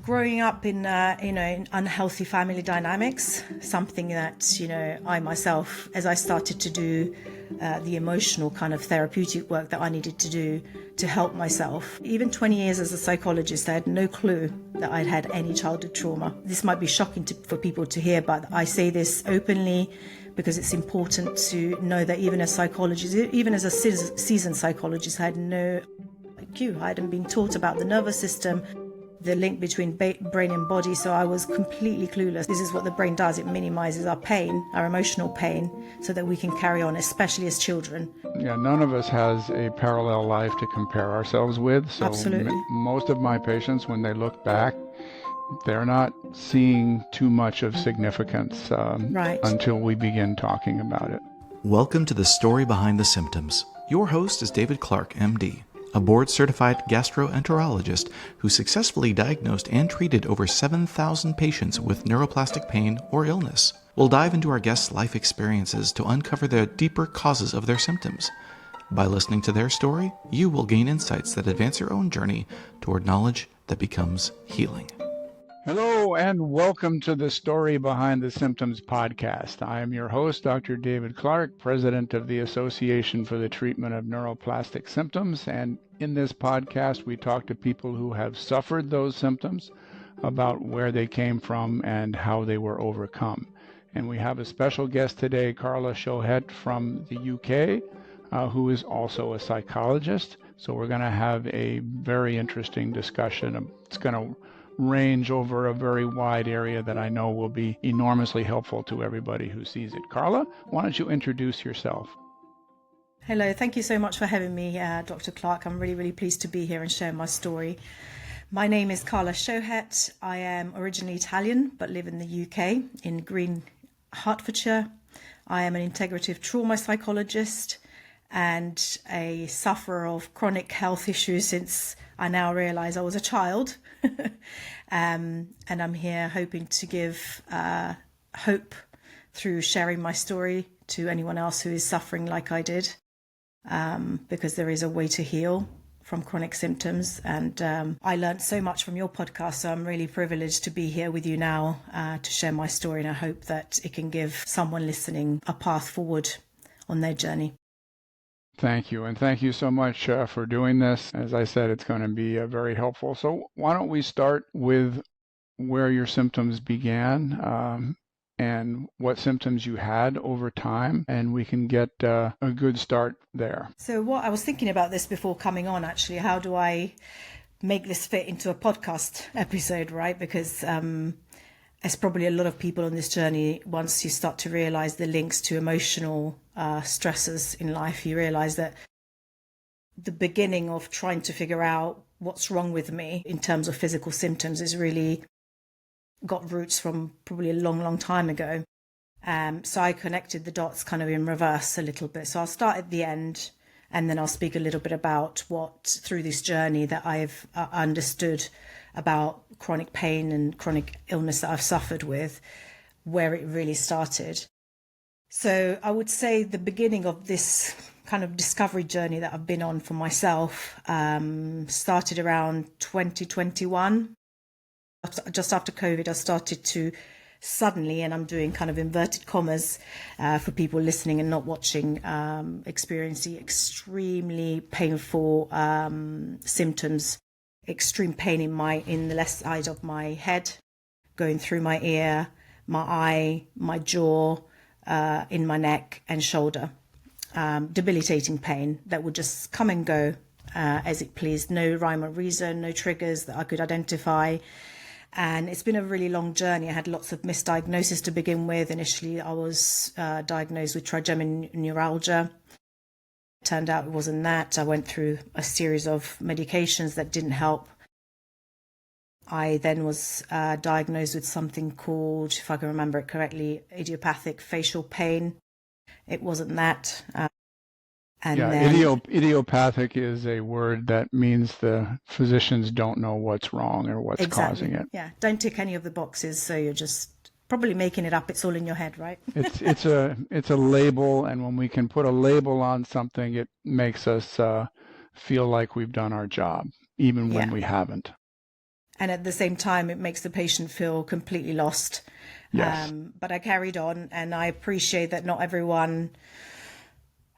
growing up in in unhealthy family dynamics, something that I myself, as I started to do the emotional kind of therapeutic work that I needed to do to help myself. Even 20 years as a psychologist, I had no clue that I'd had any childhood trauma. This might be shocking for people to hear, but I say this openly because it's important to know that even as psychologists, even as a seasoned psychologist, I had no IQ. I hadn't been taught about the nervous system, the link between brain and body, so I was completely clueless. This is what the brain does. It minimizes our pain, our emotional pain, so that we can carry on, especially as children. Yeah, none of us has a parallel life to compare ourselves with. So Absolutely. Most of my patients, when they look back, they're not seeing too much of significance Right. until we begin talking about it. Welcome to The Story Behind the Symptoms. Your host is David Clark, MD, a board-certified gastroenterologist who successfully diagnosed and treated over 7,000 patients with neuroplastic pain or illness. We'll dive into our guests' life experiences to uncover the deeper causes of their symptoms. By listening to their story, you will gain insights that advance your own journey toward knowledge that becomes healing. Hello and welcome to the Story Behind the Symptoms podcast. I am your host, Dr. David Clark, president of the Association for the Treatment of Neuroplastic Symptoms. And in this podcast, we talk to people who have suffered those symptoms, about where they came from and how they were overcome. And we have a special guest today, Carla from the UK, who is also a psychologist. So we're going to have a very interesting discussion. It's going to range over a very wide area that I know will be enormously helpful to everybody who sees it. Carla, why don't you introduce yourself? Hello, thank you so much for having me, Dr. Clark. I'm really, really pleased to be here and share my story. My name is Carla. I am originally Italian, but live in the UK, in Green, Hertfordshire. I am an integrative trauma psychologist and a sufferer of chronic health issues since I now realise I was a child. And I'm here hoping to give hope through sharing my story to anyone else who is suffering like I did, because there is a way to heal from chronic symptoms. And I learned so much from your podcast, so I'm really privileged to be here with you now to share my story, and I hope that it can give someone listening a path forward on their journey. Thank you. And thank you so much for doing this. As I said, it's going to be very helpful. So why don't we start with where your symptoms began and what symptoms you had over time, and we can get a good start there. So what I was thinking about this before coming on, actually, how do I make this fit into a podcast episode, right? Because as probably a lot of people on this journey, once you start to realize the links to emotional stressors in life, you realize that the beginning of trying to figure out what's wrong with me in terms of physical symptoms is really got roots from probably a long, long time ago. So I connected the dots kind of in reverse a little bit. So I'll start at the end, and then I'll speak a little bit about what, through this journey, that I've understood about chronic pain and chronic illness that I've suffered with, where it really started. So I would say the beginning of this kind of discovery journey that I've been on for myself started around 2021. Just after COVID, I started to suddenly, and I'm doing kind of inverted commas for people listening and not watching, experiencing extremely painful symptoms, extreme pain in the left side of my head, going through my ear, my eye, my jaw, in my neck and shoulder. Debilitating pain that would just come and go as it pleased. No rhyme or reason, no triggers that I could identify. And it's been a really long journey. I had lots of misdiagnoses to begin with. Initially, I was diagnosed with trigeminal neuralgia. It turned out it wasn't that. I went through a series of medications that didn't help. I then was diagnosed with something called, if I can remember it correctly, idiopathic facial pain. It wasn't that. Idiopathic is a word that means the physicians don't know what's wrong or what's causing it. Yeah, don't tick any of the boxes, so you're just probably making it up. It's all in your head, right? It's a label, and when we can put a label on something, it makes us feel like we've done our job, even when we haven't. And at the same time, it makes the patient feel completely lost. Yes. But I carried on, and I appreciate that not everyone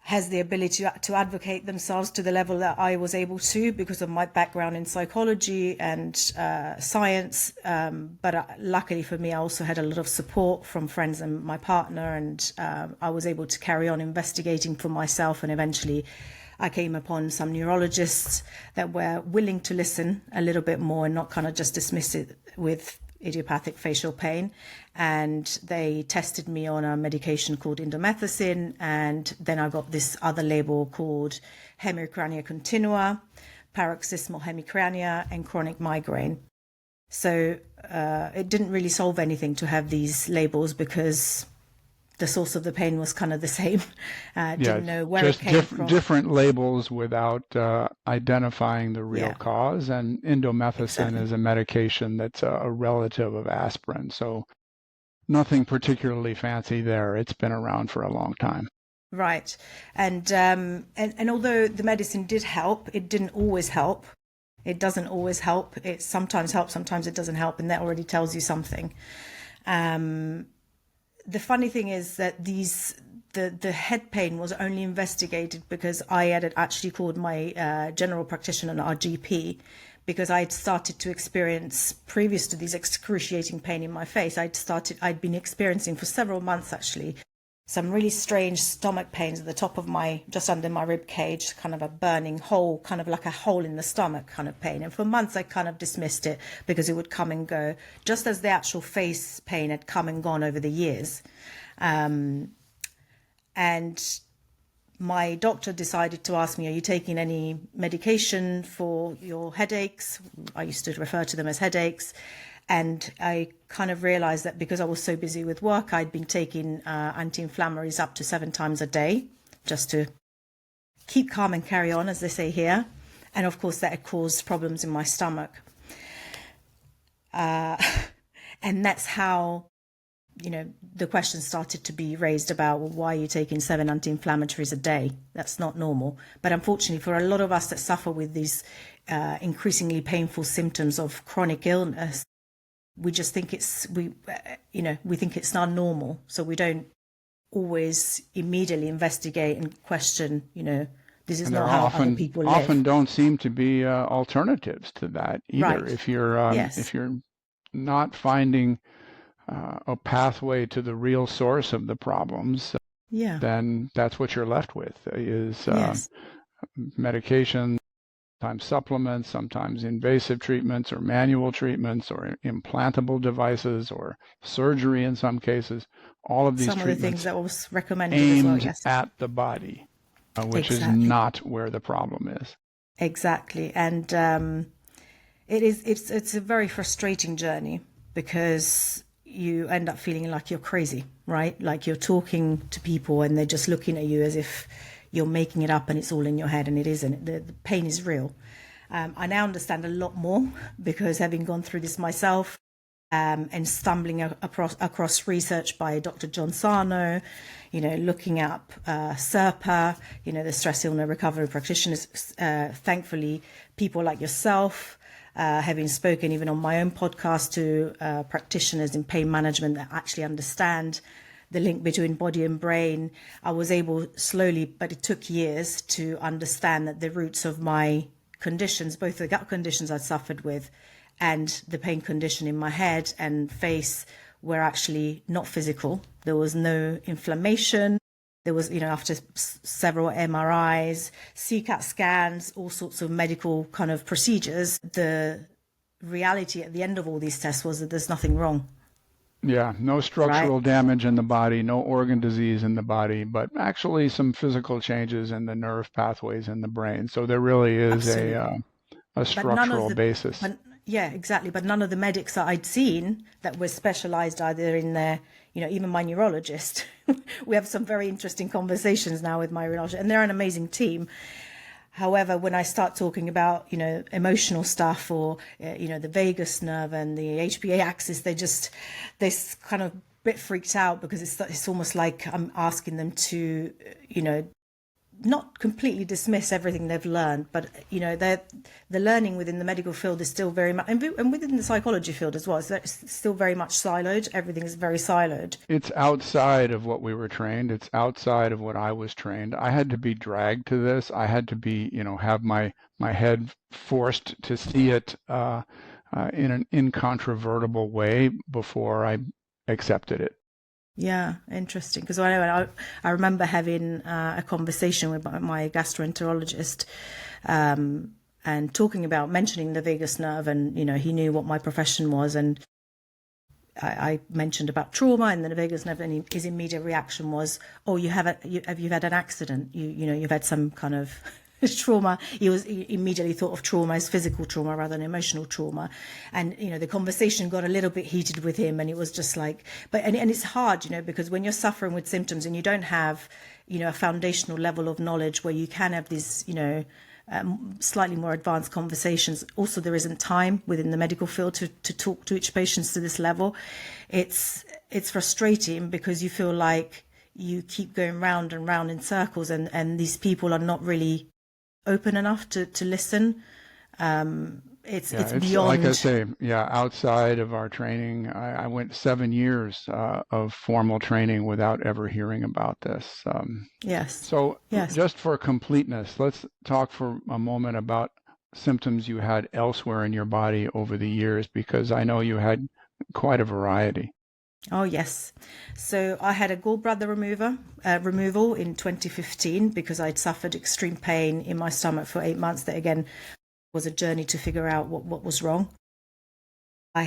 has the ability to advocate themselves to the level that I was able to because of my background in psychology and science. But luckily for me, I also had a lot of support from friends and my partner, and I was able to carry on investigating for myself. And eventually I came upon some neurologists that were willing to listen a little bit more and not kind of just dismiss it with idiopathic facial pain. And they tested me on a medication called indomethacin, and then I got this other label called hemicrania continua, paroxysmal hemicrania, and chronic migraine. So it didn't really solve anything to have these labels because the source of the pain was kind of the same. Didn't know where it came from. Different labels without identifying the real cause. And indomethacin is a medication that's a relative of aspirin. So nothing particularly fancy there. It's been around for a long time. Right. And although the medicine did help, it didn't always help. It doesn't always help. It sometimes helps, sometimes it doesn't help. And that already tells you something. The funny thing is that the head pain was only investigated because I had actually called my general practitioner, our GP, because I'd started to experience, previous to these excruciating pain in my face, I'd been experiencing for several months actually some really strange stomach pains at the top of just under my rib cage, kind of a burning hole, kind of like a hole in the stomach kind of pain. And for months I kind of dismissed it because it would come and go, just as the actual face pain had come and gone over the years. And my doctor decided to ask me, are you taking any medication for your headaches? I used to refer to them as headaches. And I kind of realized that because I was so busy with work, I'd been taking anti-inflammatories up to 7 times a day just to keep calm and carry on, as they say here. And of course, that had caused problems in my stomach. And that's how, the question started to be raised about, well, why are you taking 7 anti-inflammatories a day? That's not normal. But unfortunately, for a lot of us that suffer with these increasingly painful symptoms of chronic illness, we just think we think it's not normal. So we don't always immediately investigate and question, this is and not how other people live. Often don't seem to be alternatives to that either. Right. If you're not finding a pathway to the real source of the problems, then that's what you're left with is medication, sometimes supplements, sometimes invasive treatments or manual treatments or implantable devices or surgery in some cases. All of these some treatments of the things that was recommended aimed as well, at the body, which is not where the problem is. Exactly. And it's a very frustrating journey because you end up feeling like you're crazy, right? Like you're talking to people and they're just looking at you as if you're making it up and it's all in your head, and it isn't. The pain is real. I now understand a lot more because having gone through this myself and stumbling across research by Dr. John Sarno, looking up SERPA, the stress illness recovery practitioners, thankfully people like yourself, having spoken even on my own podcast to practitioners in pain management that actually understand the link between body and brain, I was able slowly, but it took years, to understand that the roots of my conditions, both the gut conditions I'd suffered with and the pain condition in my head and face, were actually not physical. There was no inflammation. There was, after several MRIs, CCAT scans, all sorts of medical kind of procedures, the reality at the end of all these tests was that there's nothing wrong. Yeah, no structural damage in the body, no organ disease in the body, but actually some physical changes in the nerve pathways in the brain. So there really is a structural basis. Yeah, exactly. But none of the medics that I'd seen that were specialized either in their, even my neurologist, we have some very interesting conversations now with my neurologist, and they're an amazing team. However, when I start talking about, emotional stuff or, the vagus nerve and the HPA axis, they're kind of a bit freaked out because it's almost like I'm asking them to, not completely dismiss everything they've learned, but the learning within the medical field is still very much, and within the psychology field as well, so it's still very much siloed. Everything is very siloed. It's outside of what we were trained. It's outside of what I was trained. I had to be dragged to this. I had to be, have my head forced to see it in an incontrovertible way before I accepted it. Yeah, interesting. Because I remember having a conversation with my gastroenterologist and talking about mentioning the vagus nerve, and he knew what my profession was, and I mentioned about trauma and the vagus nerve, and his immediate reaction was, "Oh, have you had an accident? You've had some kind of trauma." He immediately thought of trauma as physical trauma rather than emotional trauma, and the conversation got a little bit heated with him, and it was just like, and it's hard, because when you're suffering with symptoms and you don't have a foundational level of knowledge where you can have these slightly more advanced conversations. Also, there isn't time within the medical field to talk to each patient to this level. It's frustrating because you feel like you keep going round and round in circles, and these people are not really open enough to listen. It's beyond, like I say, outside of our training. I went 7 years of formal training without ever hearing about this. Yes. So Yes. just for completeness, let's talk for a moment about symptoms you had elsewhere in your body over the years, because I know you had quite a variety. Oh, yes. So I had a gallbladder removal in 2015 because I'd suffered extreme pain in my stomach for 8 months. That again was a journey to figure out what was wrong. I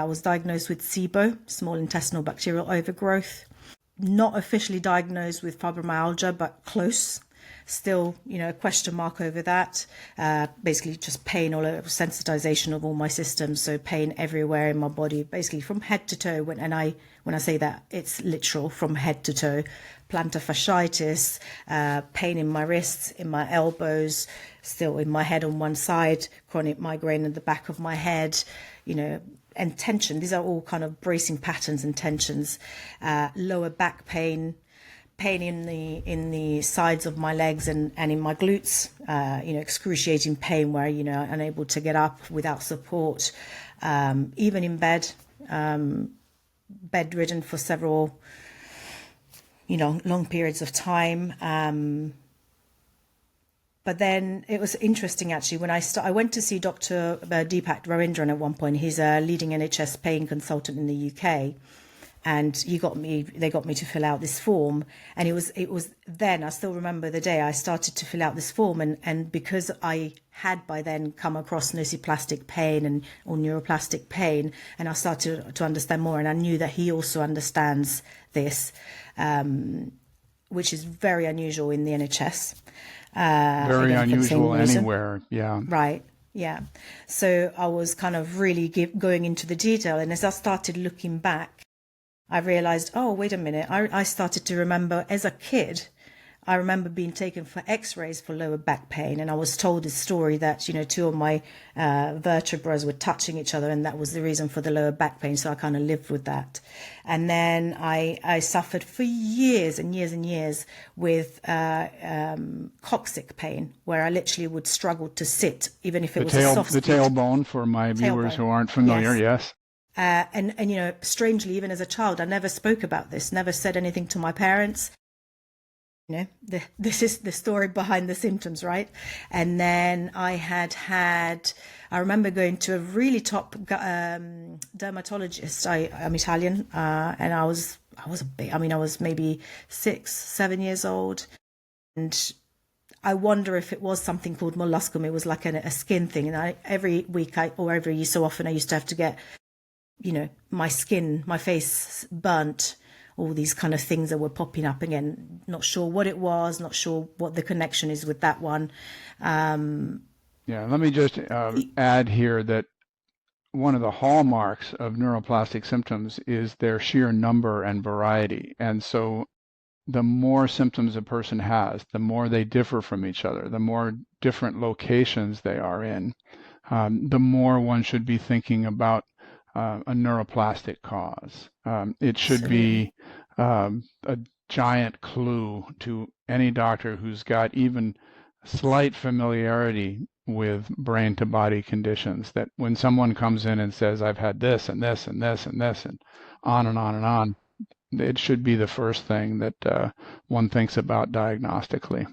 was diagnosed with SIBO, small intestinal bacterial overgrowth. Not officially diagnosed with fibromyalgia, but close. Still, a question mark over that. Basically just pain all over, sensitization of all my systems. So pain everywhere in my body, basically from head to toe. When I say that, it's literal, from head to toe. Plantar fasciitis, pain in my wrists, in my elbows, still in my head on one side, chronic migraine in the back of my head, and tension. These are all kind of bracing patterns and tensions. Lower back pain in the sides of my legs and in my glutes, excruciating pain where, unable to get up without support, even in bed, bedridden for several, long periods of time. But then it was interesting, actually, when I went to see Dr. Deepak Ravindran at one point. He's a leading NHS pain consultant in the UK. And they got me to fill out this form. And it was then, I still remember the day I started to fill out this form. And because I had by then come across nociplastic pain or neuroplastic pain, and I started to understand more, and I knew that he also understands this, which is very unusual in the NHS. Very unusual anywhere, yeah. Right, yeah. So I was kind of really going into the detail. And as I started looking back, I realized, oh, wait a minute. I started to remember as a kid, I remember being taken for x-rays for lower back pain. And I was told this story that, two of my vertebrae were touching each other. And that was the reason for the lower back pain. So I kind of lived with that. And then I suffered for years and years and years with coccyx pain, where I literally would struggle to sit, even if it was a soft The tailbone, for my viewers who aren't familiar, yes. And strangely, even as a child, I never spoke about this, never said anything to my parents. This is the story behind the symptoms, right? And then I remember going to a really top dermatologist. I'm Italian, and I was maybe 6-7 years old. And I wonder if it was something called molluscum. It was like a skin thing. And every week or every so often, I used to have to get, my face burnt, all these kind of things that were popping up again. Not sure what it was, not sure what the connection is with that one. Let me just add here that one of the hallmarks of neuroplastic symptoms is their sheer number and variety. And so the more symptoms a person has, the more they differ from each other, the more different locations they are in, the more one should be thinking about a neuroplastic cause. It should be a giant clue to any doctor who's got even slight familiarity with brain to body conditions, that when someone comes in and says, I've had this and this and this and this and on and on and on, it should be the first thing that one thinks about diagnostically.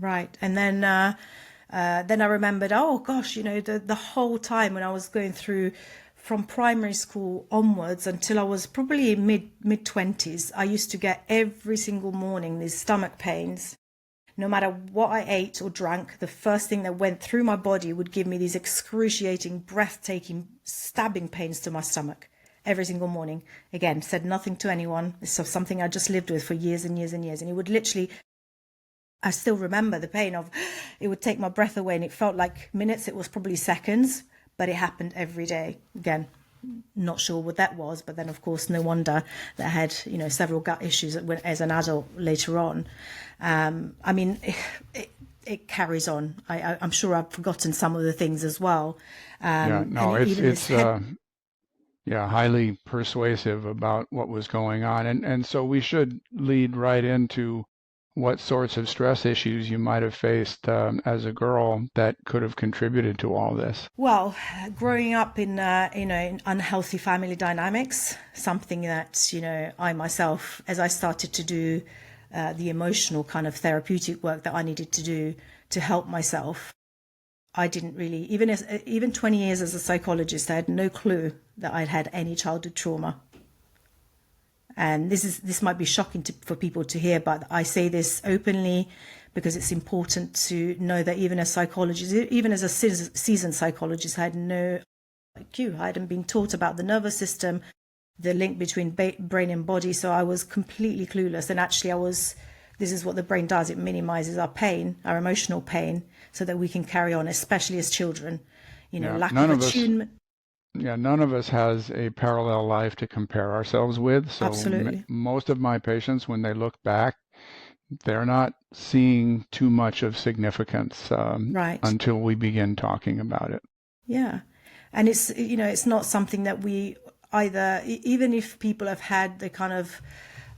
Right. And then I remembered, oh gosh, the whole time when I was going through from primary school onwards until I was probably mid-20s, I used to get every single morning these stomach pains. No matter what I ate or drank, the first thing that went through my body would give me these excruciating, breathtaking, stabbing pains to my stomach every single morning. Again, said nothing to anyone. This was something I just lived with for years and years and years. And it would literally, I still remember the pain of, it would take my breath away, and it felt like minutes. It was probably seconds, but it happened every day. Again, not sure what that was, but then of course, no wonder that I had, several gut issues as an adult later on. I mean, it carries on. I'm sure I've forgotten some of the things as well. It's highly persuasive about what was going on. And so we should lead right into what sorts of stress issues you might have faced as a girl that could have contributed to all this. Well, growing up in unhealthy family dynamics, something that, I myself, as I started to do the emotional kind of therapeutic work that I needed to do to help myself, I didn't really, even 20 years as a psychologist, I had no clue that I'd had any childhood trauma. And this might be shocking for people to hear, but I say this openly because it's important to know that even as psychologists, even as a seasoned psychologist, I had no IQ. I hadn't been taught about the nervous system, the link between brain and body, so I was completely clueless. And actually, this is what the brain does. It minimizes our pain, our emotional pain, so that we can carry on, especially as children. Lack of attunement. None of us has a parallel life to compare ourselves with. So absolutely. Most of my patients, when they look back, they're not seeing too much of significance until we begin talking about it. Yeah. And it's not something that we either, even if people have had the kind of,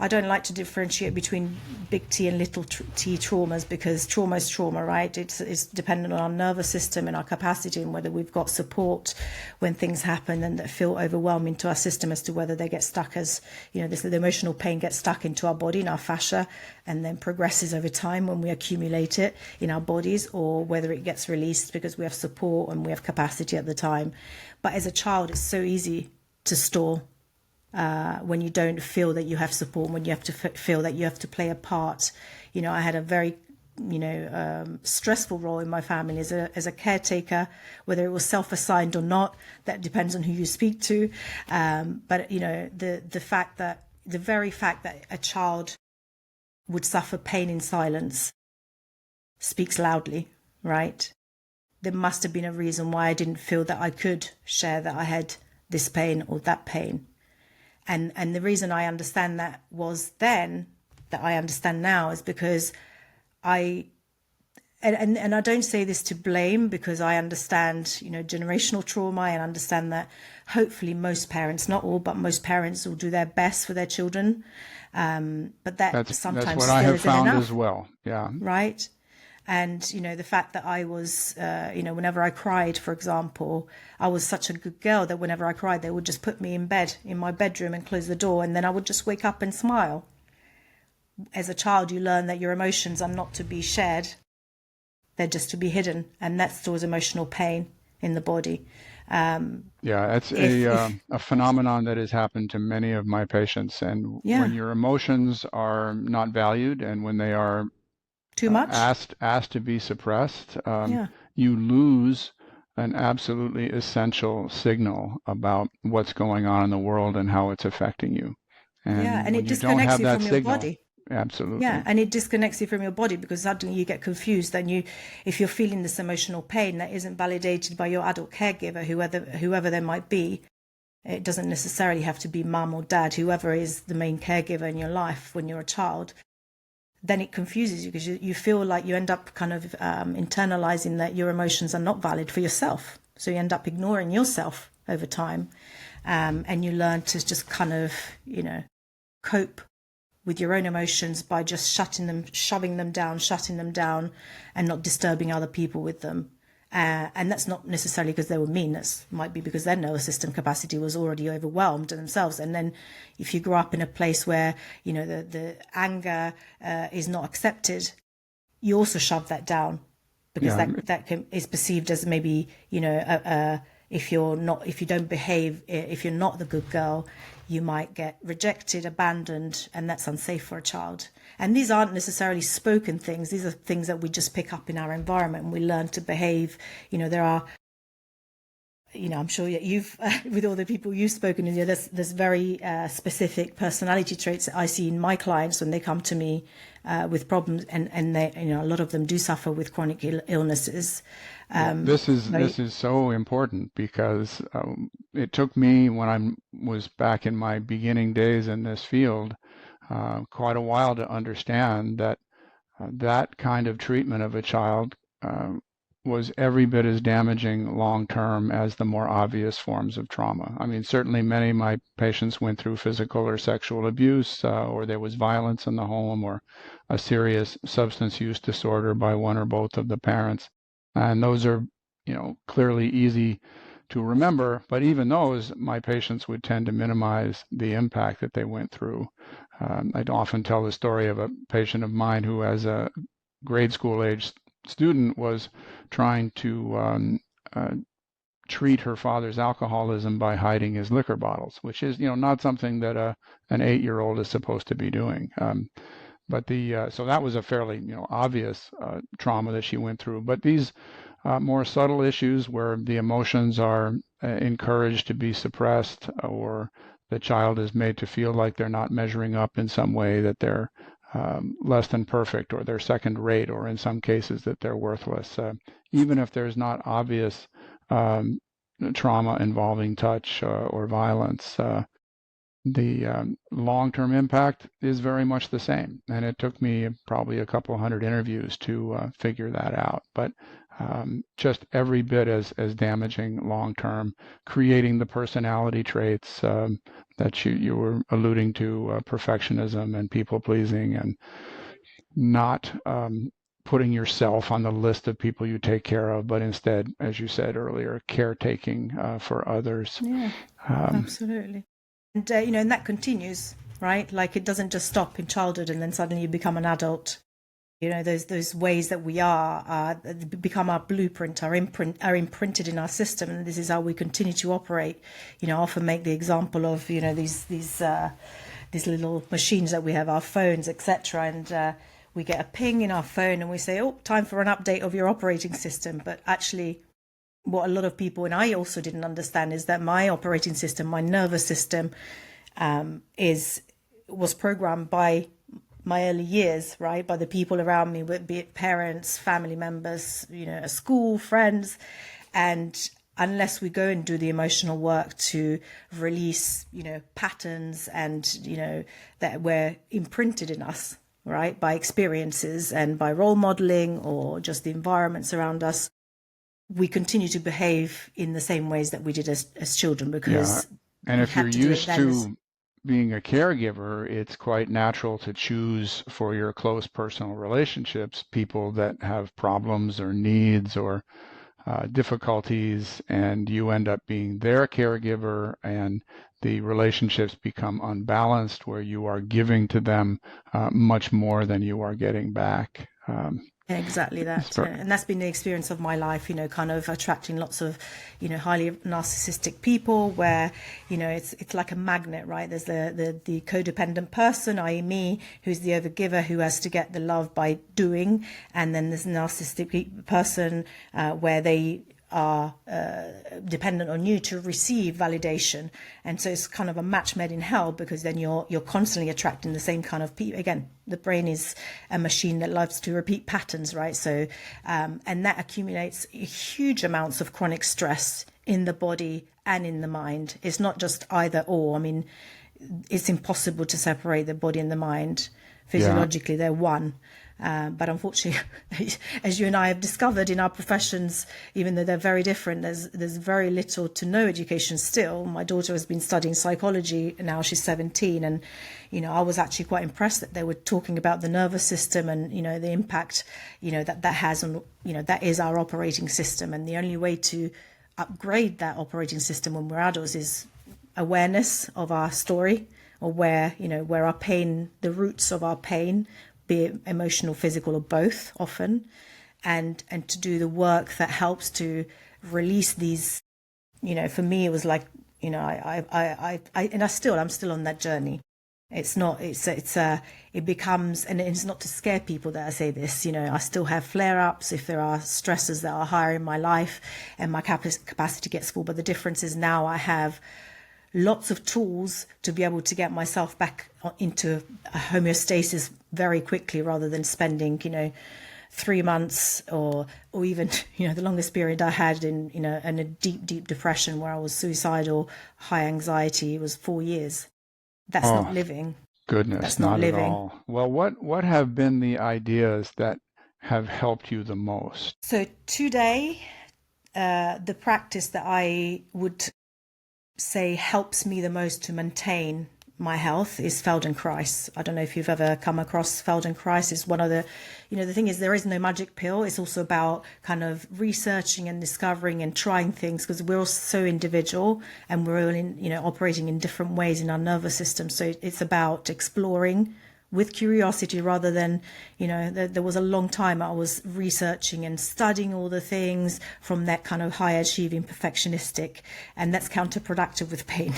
I don't like to differentiate between big T and little t traumas, because trauma is trauma, right? It's dependent on our nervous system and our capacity, and whether we've got support when things happen and that feel overwhelming to our system, as to whether they get stuck as, the emotional pain gets stuck into our body, in our fascia, and then progresses over time when we accumulate it in our bodies, or whether it gets released because we have support and we have capacity at the time. But as a child, it's so easy to store when you don't feel that you have support, when you have to feel that you have to play a part. I had a very, stressful role in my family as a caretaker, whether it was self-assigned or not, that depends on who you speak to. But the very fact that a child would suffer pain in silence speaks loudly, right? There must have been a reason why I didn't feel that I could share that I had this pain or that pain. And the reason I understand that was then, that I understand now, is because and I don't say this to blame, because I understand, generational trauma. I understand that hopefully most parents, not all, but most parents will do their best for their children. But that's what I have found as well. Yeah. Right. And, the fact that I was, whenever I cried, for example, I was such a good girl that whenever I cried, they would just put me in bed, in my bedroom, and close the door. And then I would just wake up and smile. As a child, you learn that your emotions are not to be shared. They're just to be hidden. And that stores emotional pain in the body. It's a phenomenon that has happened to many of my patients. And when your emotions are not valued, and when they are too much asked to be suppressed, you lose an absolutely essential signal about what's going on in the world and how it's affecting you. And it disconnects you from your body. Absolutely. Yeah, and it disconnects you from your body, because suddenly you get confused, and if you're feeling this emotional pain that isn't validated by your adult caregiver, whoever they might be. It doesn't necessarily have to be mum or dad, whoever is the main caregiver in your life when you're a child. Then it confuses you, because you feel like you end up kind of internalizing that your emotions are not valid for yourself. So you end up ignoring yourself over time, and you learn to just kind of, cope with your own emotions by just shoving them down, and not disturbing other people with them. And that's not necessarily because they were mean. That might be because their nervous system capacity was already overwhelmed themselves. And then if you grow up in a place where, the anger is not accepted, you also shove that down, because is perceived as maybe, if you don't behave, if you're not the good girl, you might get rejected, abandoned, and that's unsafe for a child. And these aren't necessarily spoken things. These are things that we just pick up in our environment and we learn to behave. There are, I'm sure you've, with all the people you've spoken to, there's very specific personality traits that I see in my clients when they come to me with problems, and they, a lot of them do suffer with chronic illnesses. This is so important, because it took me, when I was back in my beginning days in this field, quite a while to understand that that kind of treatment of a child was every bit as damaging long-term as the more obvious forms of trauma. I mean, certainly many of my patients went through physical or sexual abuse, or there was violence in the home, or a serious substance use disorder by one or both of the parents. And those are, clearly easy to remember, but even those, my patients would tend to minimize the impact that they went through. I'd often tell the story of a patient of mine who, as a grade school age student, was trying to treat her father's alcoholism by hiding his liquor bottles, which is, not something that an 8-year-old is supposed to be doing. But so that was a fairly, obvious trauma that she went through. But these more subtle issues where the emotions are encouraged to be suppressed, or the child is made to feel like they're not measuring up in some way, that they're less than perfect, or they're second rate, or in some cases that they're worthless. Even if there's not obvious trauma involving touch or violence, the long-term impact is very much the same. And it took me probably a couple hundred interviews to figure that out. But just every bit as damaging long-term, creating the personality traits that you were alluding to, perfectionism and people-pleasing, and not putting yourself on the list of people you take care of, but instead, as you said earlier, caretaking for others. Yeah, absolutely. And, and that continues, right? Like, it doesn't just stop in childhood and then suddenly you become an adult. Those ways that we become our blueprint, are imprinted in our system, and this is how we continue to operate. I often make the example of these little machines that we have, our phones, etc. And we get a ping in our phone and we say, "Oh, time for an update of your operating system." But actually, what a lot of people, and I also didn't understand, is that my operating system, my nervous system, was programmed by my early years, right? By the people around me, be it parents, family members, school, friends. And unless we go and do the emotional work to release, patterns and, that were imprinted in us, right? By experiences and by role modeling, or just the environments around us, we continue to behave in the same ways that we did as children, because and if you're used to being a caregiver, it's quite natural to choose for your close personal relationships people that have problems or needs or difficulties, and you end up being their caregiver, and the relationships become unbalanced, where you are giving to them much more than you are getting back. Exactly that. And that's been the experience of my life, kind of attracting lots of, highly narcissistic people, where, it's like a magnet, right? There's the codependent person, i.e. me, who's the overgiver, who has to get the love by doing. And then there's a narcissistic person where they are dependent on you to receive validation. And so it's kind of a match made in hell, because then you're constantly attracting the same kind of people. Again, the brain is a machine that loves to repeat patterns, right? So and that accumulates huge amounts of chronic stress in the body and in the mind. It's not just either or. I mean, it's impossible to separate the body and the mind. Physiologically, they're one. But unfortunately, as you and I have discovered in our professions, even though they're very different, there's very little to no education still. My daughter has been studying psychology, and now she's 17. And, I was actually quite impressed that they were talking about the nervous system and, the impact, that has on, that is our operating system. And the only way to upgrade that operating system when we're adults is awareness of our story, or where our pain, the roots of our pain, be it emotional, physical, or both often, and to do the work that helps to release these, for me, it was like, I'm still on that journey. It becomes, and it's not to scare people that I say this, I still have flare-ups if there are stressors that are higher in my life and my capacity gets full. But the difference is now I have lots of tools to be able to get myself back into a homeostasis very quickly, rather than spending, 3 months or even, the longest period I had in a deep depression where I was suicidal, high anxiety, it was 4 years. That's not living. Goodness, that's not living. at all. Well, what have been the ideas that have helped you the most? So today, the practice that I would say helps me the most to maintain my health is Feldenkrais. I don't know if you've ever come across Feldenkrais. It's one of the, the thing is, there is no magic pill. It's also about kind of researching and discovering and trying things, because we're all so individual and we're all in, operating in different ways in our nervous system. So it's about exploring with curiosity, rather than, there was a long time I was researching and studying all the things from that kind of high achieving perfectionistic, and that's counterproductive with pain.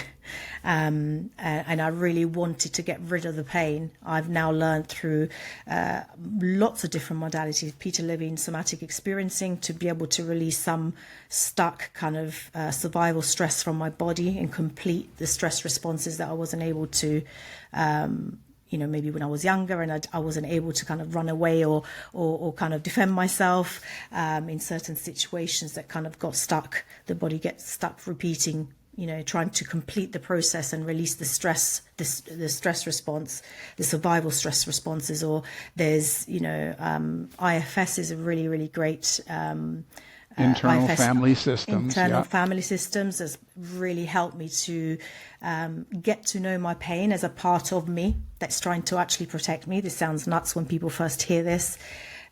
And I really wanted to get rid of the pain. I've now learned through lots of different modalities, Peter Levine, somatic experiencing, to be able to release some stuck kind of survival stress from my body and complete the stress responses that I wasn't able to maybe when I was younger and I wasn't able to kind of run away or kind of defend myself in certain situations that kind of got stuck. The body gets stuck repeating, trying to complete the process and release the stress, the stress response, the survival stress responses. Or there's, IFS is a really, really great internal IFS, family systems. Internal family systems has really helped me to get to know my pain as a part of me that's trying to actually protect me. This sounds nuts when people first hear this,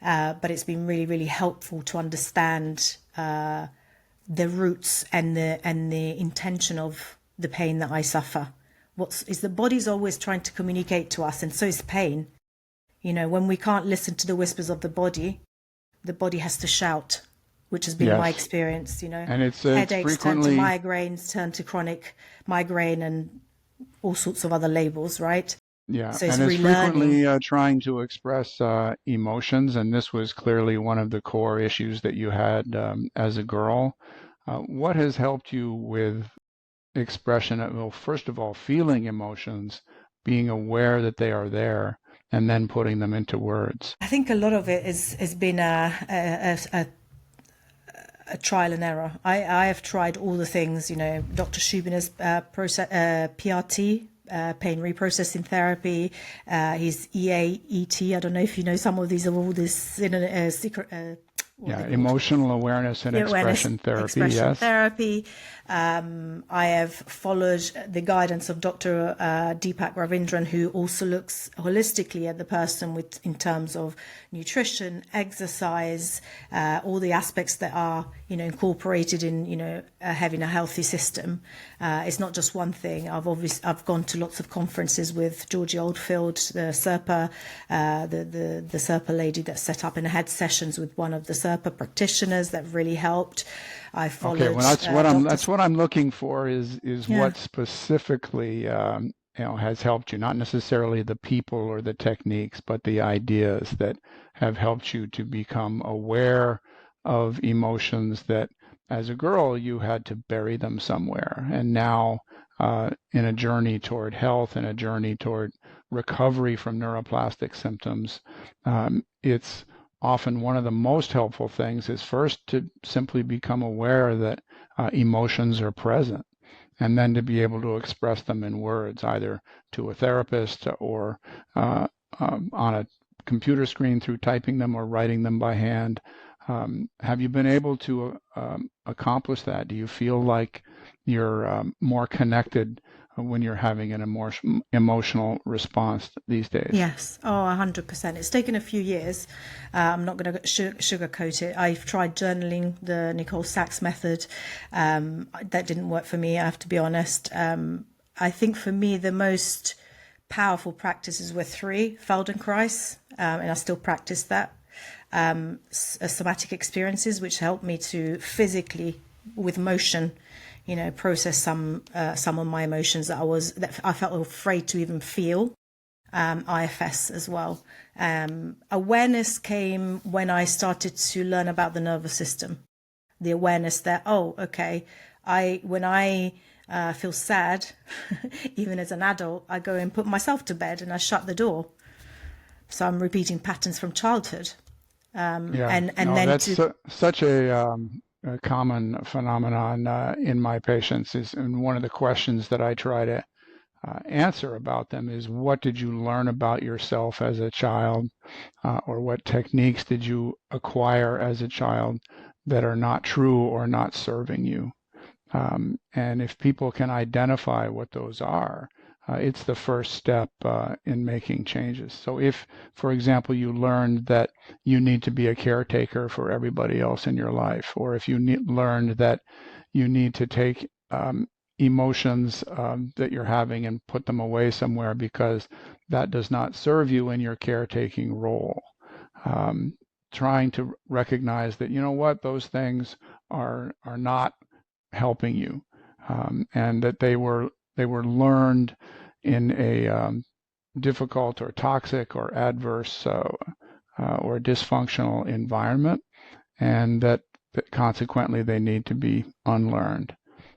but it's been really, really helpful to understand the roots and the intention of the pain that I suffer. Is the body's always trying to communicate to us, and so is pain. When we can't listen to the whispers of the body has to shout, which has been my experience, And it's headaches frequently... turn to migraines, turn to chronic migraine and all sorts of other labels, right? Yeah, So it's and it's relearning. frequently trying to express emotions, and this was clearly one of the core issues that you had as a girl. What has helped you with expression of, well, first of all, feeling emotions, being aware that they are there, and then putting them into words? I think a lot of it has been a trial and error. I have tried all the things, Dr. Schubiner's PRT, pain reprocessing therapy, his EAET. I don't know if you know some of these, are all this emotional awareness and expression therapy. Yes. Therapy. I have followed the guidance of Dr. Deepak Ravindran, who also looks holistically at the person in terms of nutrition, exercise, all the aspects that are, incorporated in, having a healthy system. It's not just one thing. I've gone to lots of conferences with Georgie Oldfield, the Serpa, the Serpa lady that set up and had sessions with one of the Serpa practitioners that really helped. I followed. Okay, well, that's what I'm looking for is what specifically has helped you, not necessarily the people or the techniques, but the ideas that have helped you to become aware of emotions that as a girl you had to bury them somewhere, and now in a journey toward health and a journey toward recovery from neuroplastic symptoms, it's often one of the most helpful things is first to simply become aware that emotions are present, and then to be able to express them in words, either to a therapist or on a computer screen through typing them or writing them by hand. Have you been able to accomplish that? Do you feel like you're more connected when you're having an emotional response these days? Yes. Oh, 100%. It's taken a few years. I'm not going to sugarcoat it. I've tried journaling, the Nicole Sachs method. That didn't work for me, I have to be honest. I think for me, the most powerful practices were 3, Feldenkrais, and I still practice that. Somatic experiences, which helped me to physically, with motion, process some of my emotions that I felt afraid to even feel. IFS as well. Awareness came when I started to learn about the nervous system. The awareness that, when I feel sad, even as an adult, I go and put myself to bed and I shut the door. So I'm repeating patterns from childhood. That's such a common phenomenon in my patients. And one of the questions that I try to answer about them is, what did you learn about yourself as a child, or what techniques did you acquire as a child that are not true or not serving you? And if people can identify what those are, it's the first step in making changes. So if, for example, you learned that you need to be a caretaker for everybody else in your life, or if you learned that you need to take emotions that you're having and put them away somewhere because that does not serve you in your caretaking role, trying to recognize that, those things are not helping you, and that they were learned in a difficult or toxic or adverse or dysfunctional environment, and that consequently they need to be unlearned.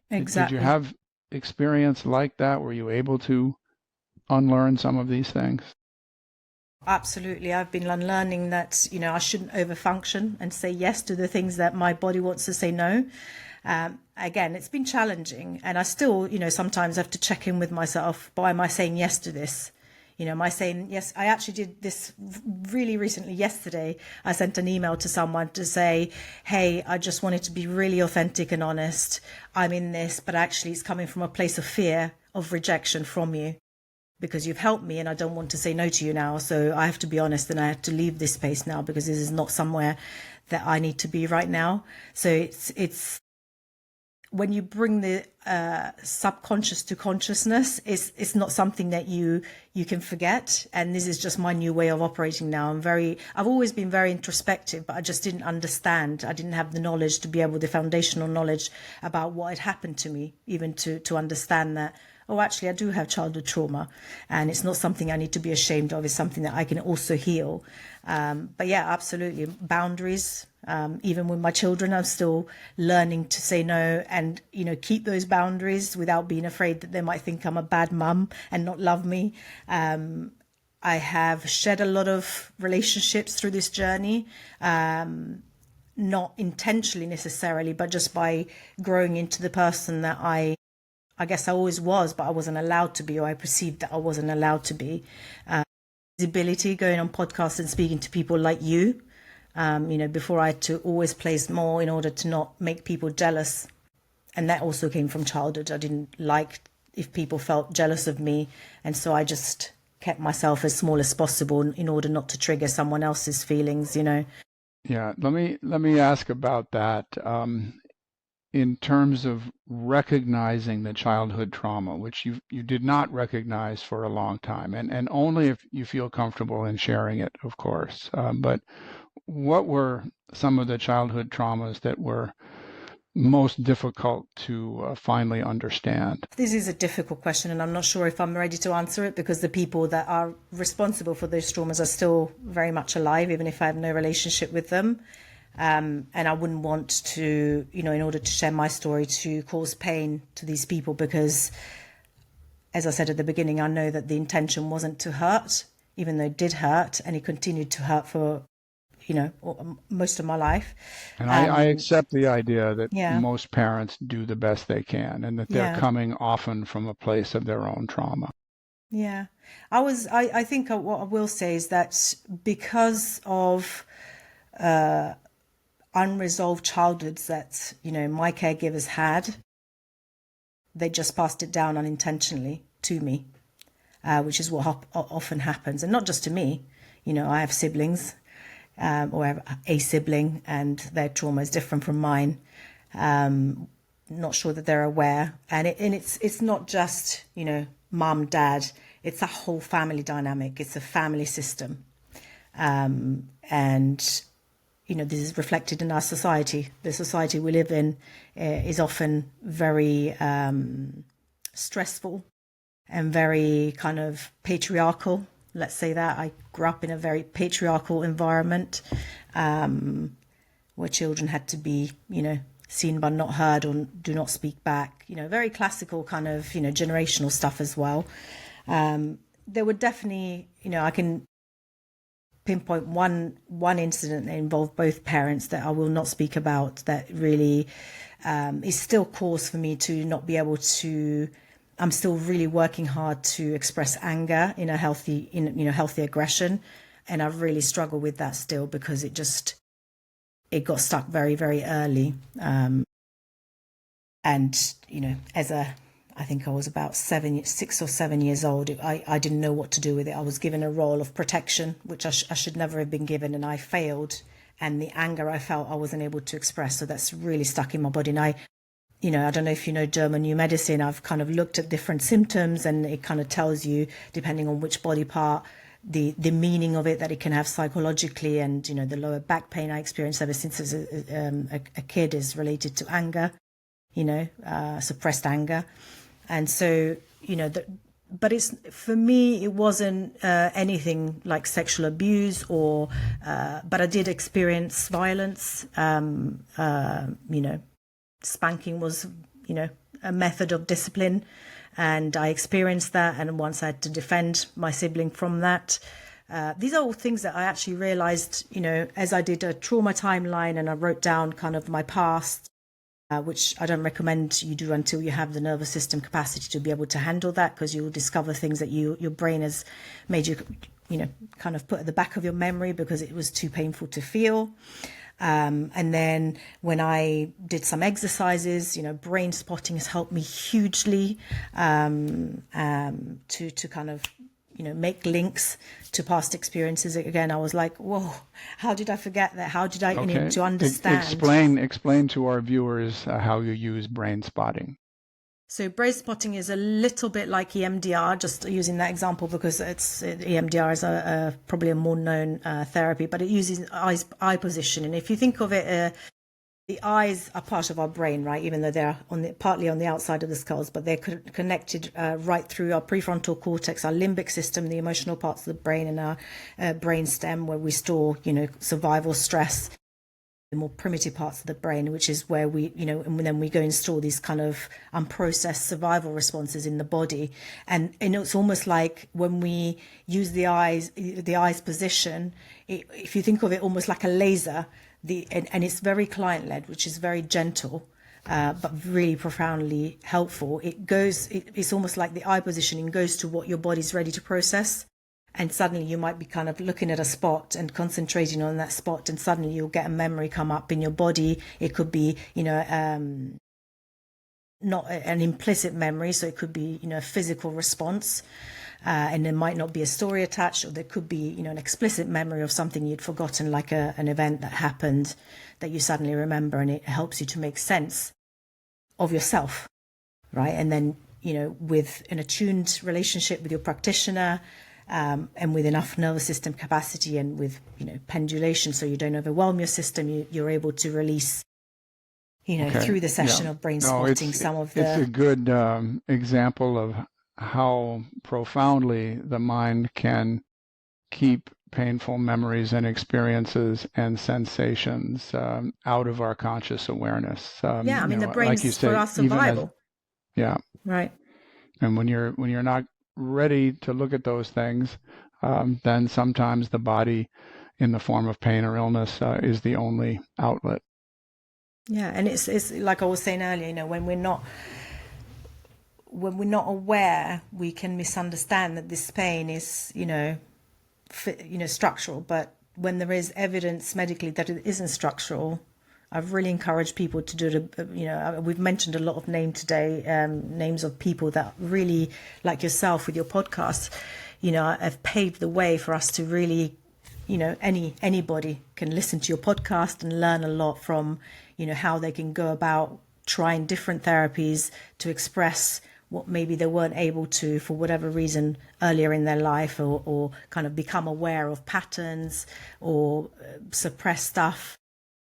Exactly. Did you have experience like that? Were you able to unlearn some of these things? Absolutely. I've been unlearning that, I shouldn't overfunction and say yes to the things that my body wants to say no. Again, it's been challenging, and I still, sometimes have to check in with myself. Why am I saying yes to this? Am I saying yes? I actually did this really recently. Yesterday, I sent an email to someone to say, hey, I just wanted to be really authentic and honest. I'm in this, but actually it's coming from a place of fear of rejection from you, because you've helped me and I don't want to say no to you now. So I have to be honest, and I have to leave this space now, because this is not somewhere that I need to be right now. So it's when you bring the subconscious to consciousness, it's not something that you can forget. And this is just my new way of operating now. I've always been very introspective, but I just didn't understand. I didn't have the knowledge to be able, the foundational knowledge about what had happened to me, even to understand that, oh, actually, I do have childhood trauma, and it's not something I need to be ashamed of. It's something that I can also heal. But yeah, absolutely. Boundaries. Even with my children, I'm still learning to say no and, keep those boundaries without being afraid that they might think I'm a bad mum and not love me. I have shed a lot of relationships through this journey, not intentionally necessarily, but just by growing into the person that I guess I always was, but I wasn't allowed to be, or I perceived that I wasn't allowed to be. Visibility, going on podcasts and speaking to people like you. Before I had to always place more in order to not make people jealous. And that also came from childhood. I didn't like if people felt jealous of me. And so I just kept myself as small as possible in order not to trigger someone else's feelings, Yeah, let me ask about that. In terms of recognizing the childhood trauma, which you did not recognize for a long time, and only if you feel comfortable in sharing it, of course. But what were some of the childhood traumas that were most difficult to finally understand? This is a difficult question, and I'm not sure if I'm ready to answer it, because the people that are responsible for those traumas are still very much alive, even if I have no relationship with them. And I wouldn't want to, in order to share my story, to cause pain to these people, because, as I said at the beginning, I know that the intention wasn't to hurt, even though it did hurt, and it continued to hurt for, most of my life. And I accept the idea that Yeah. most parents do the best they can, and that they're Yeah. coming often from a place of their own trauma. Yeah. I think what I will say is that because of unresolved childhoods that, my caregivers had, they just passed it down unintentionally to me, which is what often happens. And not just to me, I have siblings, or I have a sibling, and their trauma is different from mine. Not sure that they're aware. And it's not just, mum, dad, it's a whole family dynamic. It's a family system. And, this is reflected in our society. The society we live in is often very stressful and very kind of patriarchal. Let's say that. I grew up in a very patriarchal environment where children had to be, seen but not heard, or do not speak back. Very classical kind of, generational stuff as well. There were definitely, I can pinpoint one incident that involved both parents that I will not speak about, that really is still cause for me to not be able to. I'm still really working hard to express anger in a healthy, healthy aggression, and I really struggle with that still, because it got stuck very, very early. And I think I was about 6 or 7 years old. I didn't know what to do with it. I was given a role of protection, which I should never have been given, and I failed. And the anger I felt, I wasn't able to express. So that's really stuck in my body. And I don't know if you know German New Medicine. I've kind of looked at different symptoms, and it kind of tells you, depending on which body part, the meaning of it, that it can have psychologically. And, the lower back pain I experienced ever since as a kid is related to anger, suppressed anger. And so, but for me, it wasn't anything like sexual abuse but I did experience violence. Spanking was, a method of discipline, and I experienced that. And once I had to defend my sibling from that. These are all things that I actually realized, as I did a trauma timeline, and I wrote down kind of my past, which I don't recommend you do until you have the nervous system capacity to be able to handle that, because you'll discover things that your brain has made you, kind of put at the back of your memory because it was too painful to feel. And then when I did some exercises, brain spotting has helped me hugely to kind of, make links to past experiences. Again, I was like, whoa, how did I forget that? How did I, to understand? Explain to our viewers how you use brain spotting. So brain spotting is a little bit like EMDR, just using that example because EMDR is probably a more known therapy, but it uses eye position. And if you think of it, the eyes are part of our brain, right? Even though they're partly on the outside of the skulls, but they're connected right through our prefrontal cortex, our limbic system, the emotional parts of the brain, and our brain stem, where we store, survival, stress, the more primitive parts of the brain, which is where we, and then we go and store these kind of unprocessed survival responses in the body. And it's almost like when we use the eyes position, if you think of it almost like a laser, and it's very client-led, which is very gentle, but really profoundly helpful. It's almost like the eye positioning goes to what your body's ready to process. And suddenly you might be kind of looking at a spot and concentrating on that spot, and suddenly you'll get a memory come up in your body. It could be, not an implicit memory, so it could be, a physical response. And there might not be a story attached, or there could be, an explicit memory of something you'd forgotten, like an event that happened that you suddenly remember, and it helps you to make sense of yourself, right? And then, with an attuned relationship with your practitioner, and with enough nervous system capacity, and with, pendulation, so you don't overwhelm your system, you're able to release, through the session of brain spotting some of the... It's a good example of how profoundly the mind can keep painful memories and experiences and sensations out of our conscious awareness. The brain's like for our survival. Right. And when you're not ready to look at those things, then sometimes the body, in the form of pain or illness, is the only outlet. Yeah, and it's like I was saying earlier, when we're not when we're not aware, we can misunderstand that this pain is, structural. But when there is evidence medically that it isn't structural, I've really encouraged people to do it. We've mentioned a lot of names today, names of people that really, like yourself with your podcast, have paved the way for us to really, anybody can listen to your podcast and learn a lot from, how they can go about trying different therapies to express what maybe they weren't able to for whatever reason earlier in their life, or kind of become aware of patterns or suppress stuff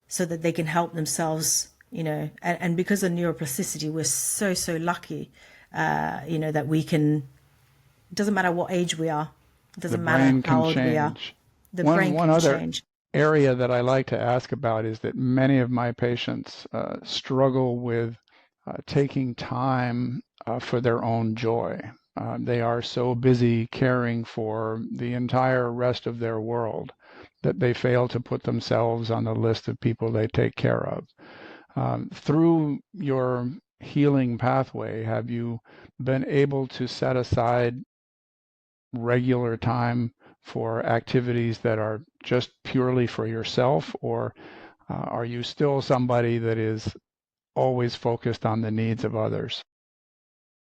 so that they can help themselves, and because of neuroplasticity, we're so lucky, that we can, it doesn't matter what age we are, it doesn't matter how old we are. The brain can change. Area that I like to ask about is that many of my patients struggle with taking time for their own joy. They are so busy caring for the entire rest of their world that they fail to put themselves on the list of people they take care of. Through your healing pathway, have you been able to set aside regular time for activities that are just purely for yourself, or are you still somebody that is always focused on the needs of others?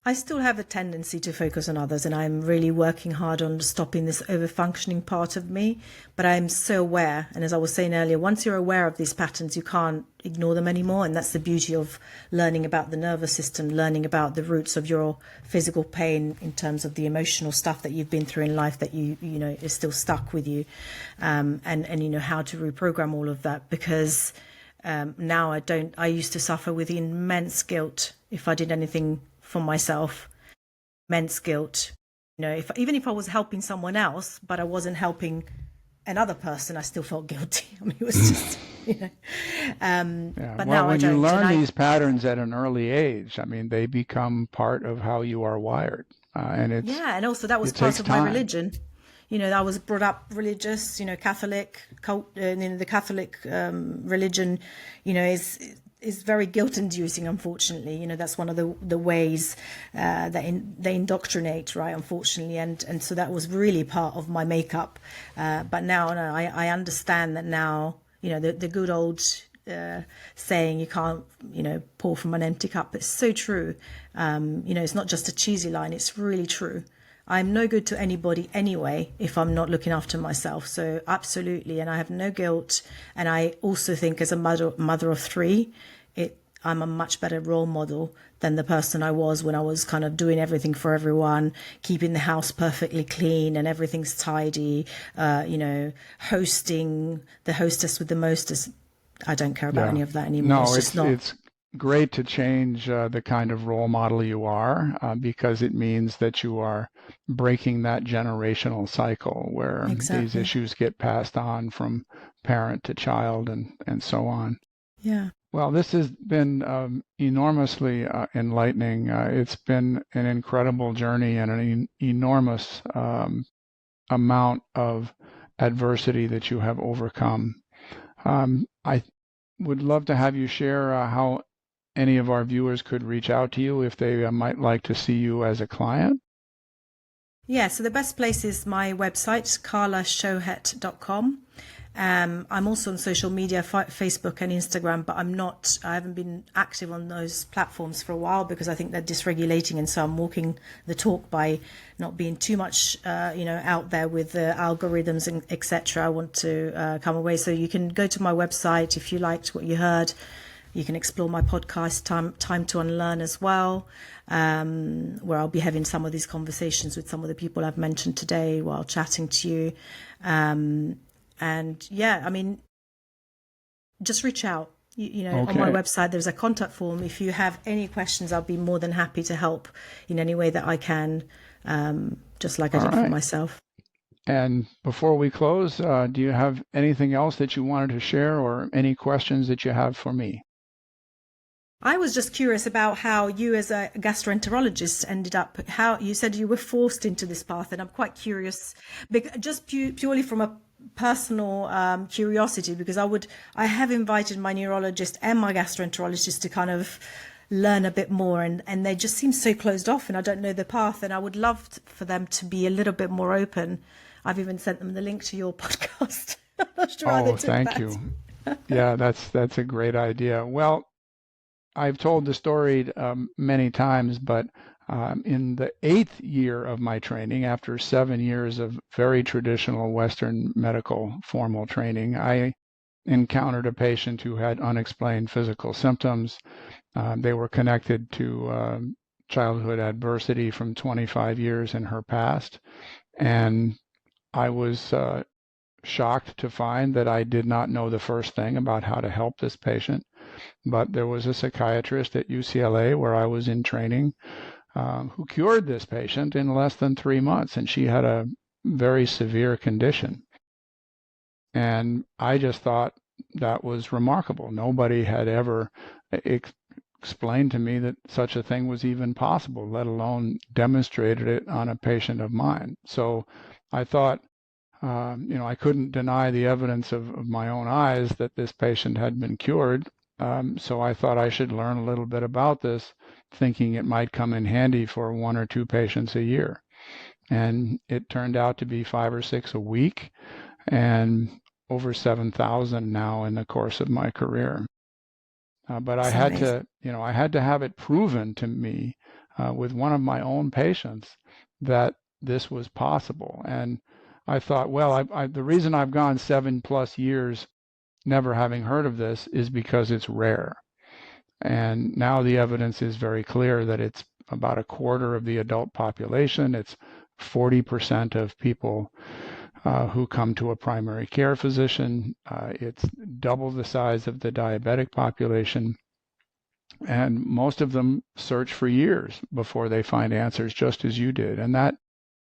I still have a tendency to focus on others, and I'm really working hard on stopping this over-functioning part of me. But I'm so aware, and as I was saying earlier, once you're aware of these patterns, you can't ignore them anymore. And that's the beauty of learning about the nervous system, learning about the roots of your physical pain in terms of the emotional stuff that you've been through in life that you know is still stuck with you, and how to reprogram all of that. Because now I used to suffer with immense guilt if I did anything for myself, immense guilt. Even if I was helping someone else, but I wasn't helping another person, I still felt guilty. I mean, it was just, But now when I don't. You learn these patterns at an early age, I mean, they become part of how you are wired, and and also that was part of my religion. I was brought up religious, Catholic cult. The Catholic religion, is very guilt-inducing, unfortunately. That's one of the ways that they indoctrinate, right, unfortunately. And so that was really part of my makeup. But now, no, I understand that now, the good old saying, you can't, pour from an empty cup. It's so true. It's not just a cheesy line. It's really true. I'm no good to anybody anyway if I'm not looking after myself. So absolutely. And I have no guilt. And I also think as a mother of three, I'm a much better role model than the person I was when I was kind of doing everything for everyone, keeping the house perfectly clean and everything's tidy, hosting the hostess with the mostest. I don't care about any of that anymore. No, it's great to change the kind of role model you are, because it means that you are breaking that generational cycle where these issues get passed on from parent to child and so on. Yeah. Well, this has been enormously enlightening. It's been an incredible journey and an enormous amount of adversity that you have overcome. I would love to have you share how any of our viewers could reach out to you if they might like to see you as a client. Yeah, so the best place is my website, carlashohet.com. I'm also on social media, Facebook and Instagram, but I haven't been active on those platforms for a while because I think they're dysregulating, and so I'm walking the talk by not being too much, out there with the algorithms and etc. I want to come away. So you can go to my website if you liked what you heard. You can explore my podcast, Time to Unlearn, as well, where I'll be having some of these conversations with some of the people I've mentioned today while chatting to you. And yeah, I mean, just reach out. On my website, there's a contact form. If you have any questions, I'll be more than happy to help in any way that I can, just like I did for myself. And before we close, do you have anything else that you wanted to share or any questions that you have for me? I was just curious about how you as a gastroenterologist ended up, how you said you were forced into this path. And I'm quite curious, just purely from a personal curiosity, because I have invited my neurologist and my gastroenterologist to kind of learn a bit more, and they just seem so closed off, and I don't know the path, and I would love for them to be a little bit more open. I've even sent them the link to your podcast. I'm not sure how they Oh, took thank that. you. Yeah, that's a great idea. Well, I've told the story many times, but in the 8th year of my training, after 7 years of very traditional Western medical formal training, I encountered a patient who had unexplained physical symptoms. They were connected to childhood adversity from 25 years in her past. And I was shocked to find that I did not know the first thing about how to help this patient. But there was a psychiatrist at UCLA where I was in training who cured this patient in less than 3 months, and she had a very severe condition. And I just thought that was remarkable. Nobody had ever explained to me that such a thing was even possible, let alone demonstrated it on a patient of mine. So I thought, I couldn't deny the evidence of my own eyes that this patient had been cured. So I thought I should learn a little bit about this, thinking it might come in handy for 1 or 2 patients a year. And it turned out to be 5 or 6 a week, and over 7,000 now in the course of my career. But I had to have it proven to me with one of my own patients that this was possible. And I thought, well, the reason I've gone 7+ years never having heard of this is because it's rare. And now the evidence is very clear that it's about a quarter of the adult population. It's 40% of people who come to a primary care physician. It's double the size of the diabetic population. And most of them search for years before they find answers, just as you did. And that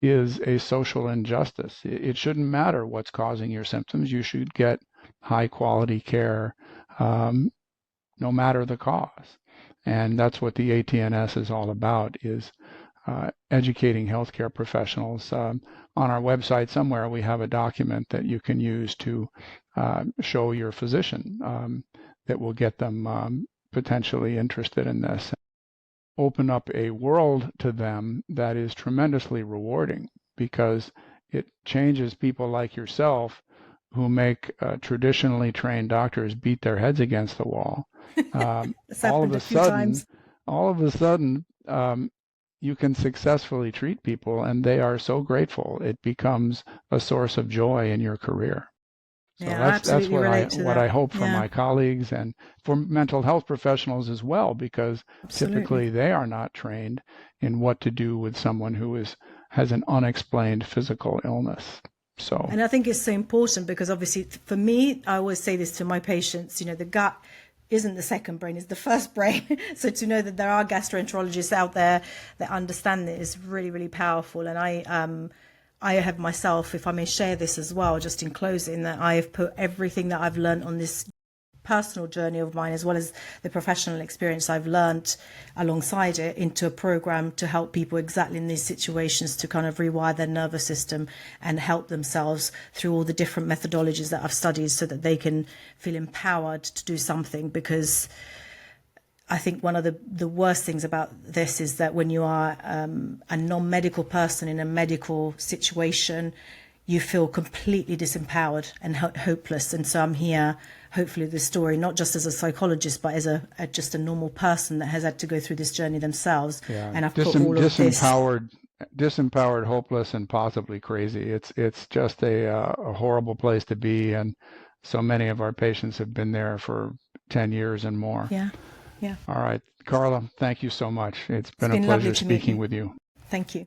is a social injustice. It shouldn't matter what's causing your symptoms. You should get high quality care no matter the cause. And that's what the ATNS is all about, is educating healthcare professionals. On our website somewhere, we have a document that you can use to show your physician that will get them potentially interested in this. Open up a world to them that is tremendously rewarding, because it changes people like yourself who make traditionally trained doctors beat their heads against the wall. All of a sudden, you can successfully treat people, and they are so grateful. It becomes a source of joy in your career. So that's what I hope for my colleagues and for mental health professionals as well, because typically they are not trained in what to do with someone who has an unexplained physical illness. So, and I think it's so important, because obviously for me, I always say this to my patients, the gut isn't the second brain, it's the first brain. So to know that there are gastroenterologists out there that understand it is really, really powerful. And I have myself, if I may share this as well, just in closing, that I have put everything that I've learned on this personal journey of mine, as well as the professional experience I've learned alongside it, into a program to help people exactly in these situations to kind of rewire their nervous system and help themselves through all the different methodologies that I've studied, so that they can feel empowered to do something. Because I think one of the worst things about this is that when you are a non-medical person in a medical situation, you feel completely disempowered and hopeless. And so I'm here, hopefully, this story, not just as a psychologist, but as just a normal person that has had to go through this journey themselves. Yeah. And I've put all of this. Disempowered, hopeless, and possibly crazy. It's just a horrible place to be. And so many of our patients have been there for 10 years and more. Yeah. Yeah. All right. Carla, thank you so much. It's been a pleasure speaking with you. Thank you.